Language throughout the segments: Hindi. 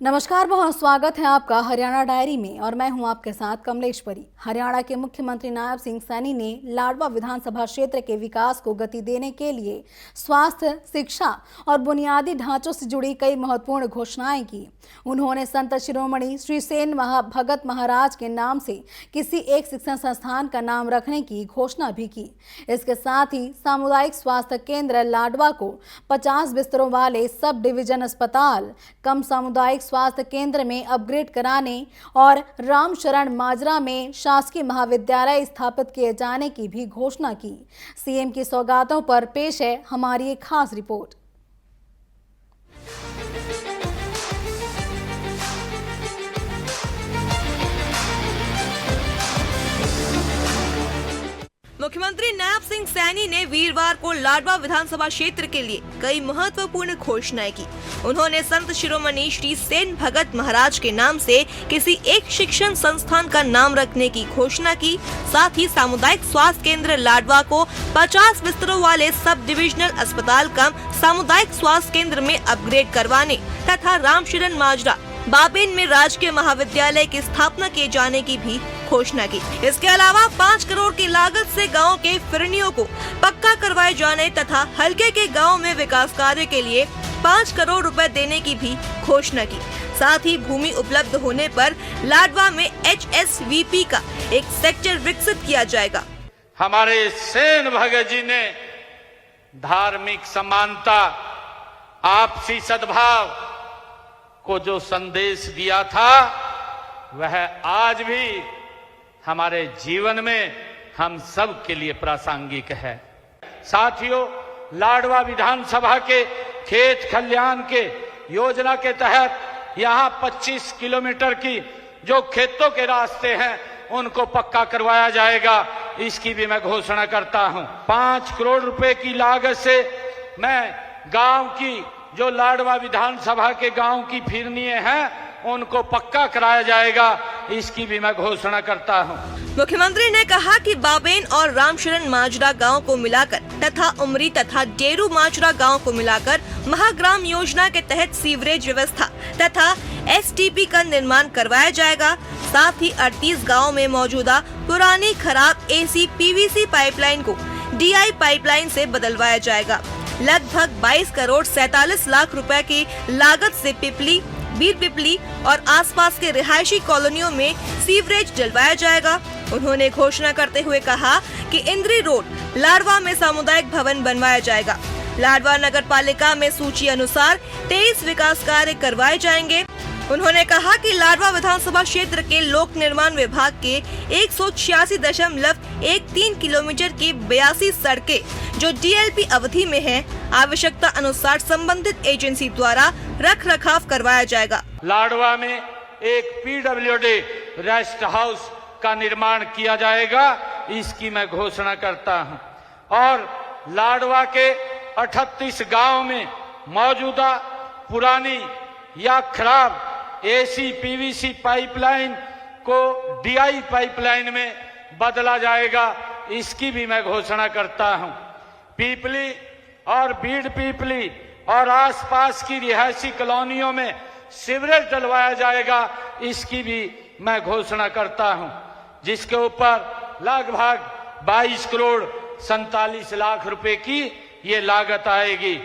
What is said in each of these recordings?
नमस्कार, बहुत स्वागत है आपका हरियाणा डायरी में और मैं हूं आपके साथ कमलेश्वरी। हरियाणा के मुख्यमंत्री नायब सिंह सैनी ने लाडवा विधानसभा क्षेत्र के विकास को गति देने के लिए स्वास्थ्य, शिक्षा और बुनियादी ढांचों से जुड़ी कई महत्वपूर्ण घोषणाएं की। उन्होंने संत शिरोमणि श्री सेन भगत महाराज के नाम से किसी एक शिक्षण संस्थान का नाम रखने की घोषणा भी की। इसके साथ ही सामुदायिक स्वास्थ्य केंद्र लाडवा को 50 बिस्तरों वाले सब डिवीजन अस्पताल, कम सामुदायिक स्वास्थ्य केंद्र में अपग्रेड कराने और रामशरण माजरा में शासकीय महाविद्यालय स्थापित किए जाने की भी घोषणा की। सीएम की सौगातों पर पेश है हमारी एक खास रिपोर्ट। मुख्यमंत्री नायब सिंह सैनी ने वीरवार को लाडवा विधानसभा क्षेत्र के लिए कई महत्वपूर्ण घोषणाएं की। उन्होंने संत शिरोमणि श्री सेन भगत महाराज के नाम से किसी एक शिक्षण संस्थान का नाम रखने की घोषणा की। साथ ही सामुदायिक स्वास्थ्य केंद्र लाडवा को 50 बिस्तरों वाले सब डिविजनल अस्पताल कम सामुदायिक स्वास्थ्य केंद्र में अपग्रेड करवाने तथा रामशरण माजरा बाबेन में राजकीय महाविद्यालय की स्थापना किए जाने की भी घोषणा की। इसके अलावा 5 करोड़ की लागत से गांव के फिरनियों को पक्का करवाए जाने तथा हल्के के गांव में विकास कार्य के लिए 5 करोड़ रुपए देने की भी घोषणा की। साथ ही भूमि उपलब्ध होने पर लाडवा में HSVP का एक सेक्टर विकसित किया जाएगा। हमारे सेन भगत जी ने धार्मिक समानता, आपसी सद्भाव को जो संदेश दिया था, वह आज भी हमारे जीवन में हम सब के लिए प्रासंगिक है। साथियों, लाडवा विधानसभा के खेत खलियान के योजना के तहत यहां 25 किलोमीटर की जो खेतों के रास्ते हैं उनको पक्का करवाया जाएगा। इसकी भी मैं घोषणा करता हूं। 5 करोड़ रुपए की लागत से मैं गांव की जो लाडवा विधानसभा के गांव की फिरनियां हैं उनको पक्का कराया जाएगा। इसकी भी मैं घोषणा करता हूं। मुख्यमंत्री ने कहा कि बाबेन और रामशरण माजरा गांव को मिलाकर तथा उमरी तथा डेरू माजरा गांव को मिलाकर महाग्राम योजना के तहत सीवरेज व्यवस्था तथा STP का निर्माण करवाया जाएगा। साथ ही 38 गाँव में मौजूदा पुरानी खराब AC PVC पाइपलाइन को DI पाइपलाइन से बदलवाया जाएगा। लगभग 22 करोड़ 47 लाख रुपए की लागत से पिपली, बीर पिपली और आसपास के रिहायशी कॉलोनियों में सीवरेज डलवाया जाएगा। उन्होंने घोषणा करते हुए कहा कि इंद्री रोड लाडवा में सामुदायिक भवन बनवाया जाएगा। लाडवा नगर पालिका में सूची अनुसार 23 विकास कार्य करवाए जाएंगे। उन्होंने कहा कि लाडवा विधानसभा क्षेत्र के लोक निर्माण विभाग के 186.13 किलोमीटर की 82 सड़कें जो DLP अवधि में हैं, आवश्यकता अनुसार संबंधित एजेंसी द्वारा रख रखाव करवाया जाएगा। लाडवा में एक PWD रेस्ट हाउस का निर्माण किया जाएगा। इसकी मैं घोषणा करता हूं। और लाडवा के 38 गांव में मौजूदा पुरानी या खराब AC PVC पाइपलाइन को DI पाइपलाइन में बदला जाएगा। इसकी भी मैं घोषणा करता हूं। पीपली और बीड़ पीपली और आसपास की रिहायशी कॉलोनियों में सीवरेज डलवाया जाएगा। इसकी भी मैं घोषणा करता हूं, जिसके ऊपर लगभग 22 करोड़ 47 लाख रुपए की ये लागत आएगी।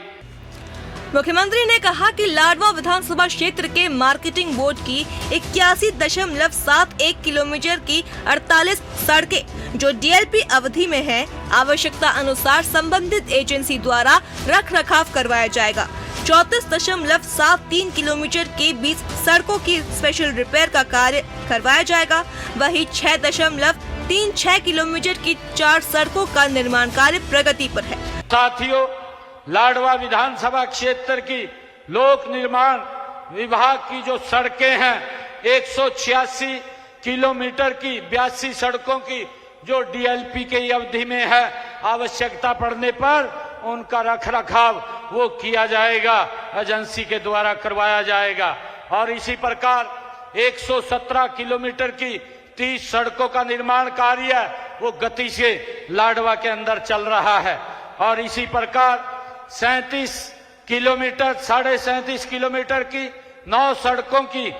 मुख्यमंत्री ने कहा कि लाडवा विधानसभा क्षेत्र के मार्केटिंग बोर्ड की 81.71 किलोमीटर की 48 सड़कें जो DLP अवधि में हैं, आवश्यकता अनुसार संबंधित एजेंसी द्वारा रख रखाव करवाया जाएगा। 34.73 किलोमीटर के 20 सड़कों की स्पेशल रिपेयर का कार्य करवाया जाएगा। वही 6.36 किलोमीटर की 4 सड़कों का निर्माण कार्य प्रगति पर है। साथियों, लाडवा विधानसभा क्षेत्र की लोक निर्माण विभाग की जो सड़कें हैं, 186 किलोमीटर की 82 सड़कों की जो DLP के अवधि में है, आवश्यकता पड़ने पर उनका रखरखाव वो किया जाएगा, एजेंसी के द्वारा करवाया जाएगा। और इसी प्रकार 117 किलोमीटर की 30 सड़कों का निर्माण कार्य वो गति से लाडवा के अंदर चल रहा है। और इसी प्रकार 37 किलोमीटर 37.5 किलोमीटर की 9 सड़कों की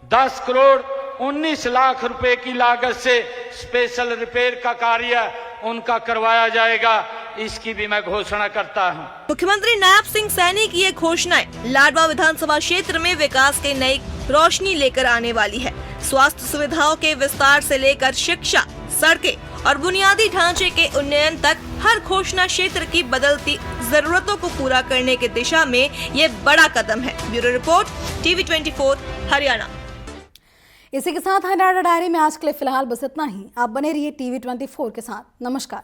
10 करोड़ 19 लाख रुपए की लागत से स्पेशल रिपेयर का कार्य उनका करवाया जाएगा, इसकी भी मैं घोषणा करता हूं। मुख्यमंत्री नायब सिंह सैनी की ये घोषणाएं लाडवा विधानसभा क्षेत्र में विकास के नई रोशनी लेकर आने वाली है। स्वास्थ्य सुविधाओं के विस्तार से लेकर शिक्षा, सड़कें और बुनियादी ढांचे के उन्नयन तक हर घोषणा क्षेत्र की बदलती जरूरतों को पूरा करने की दिशा में ये बड़ा कदम है। Bureau report, TV24 Haryana. इसी के साथ हरियाणा डायरी में आज के लिए फिलहाल बस इतना ही। आप बने रहिए TV24 के साथ। नमस्कार।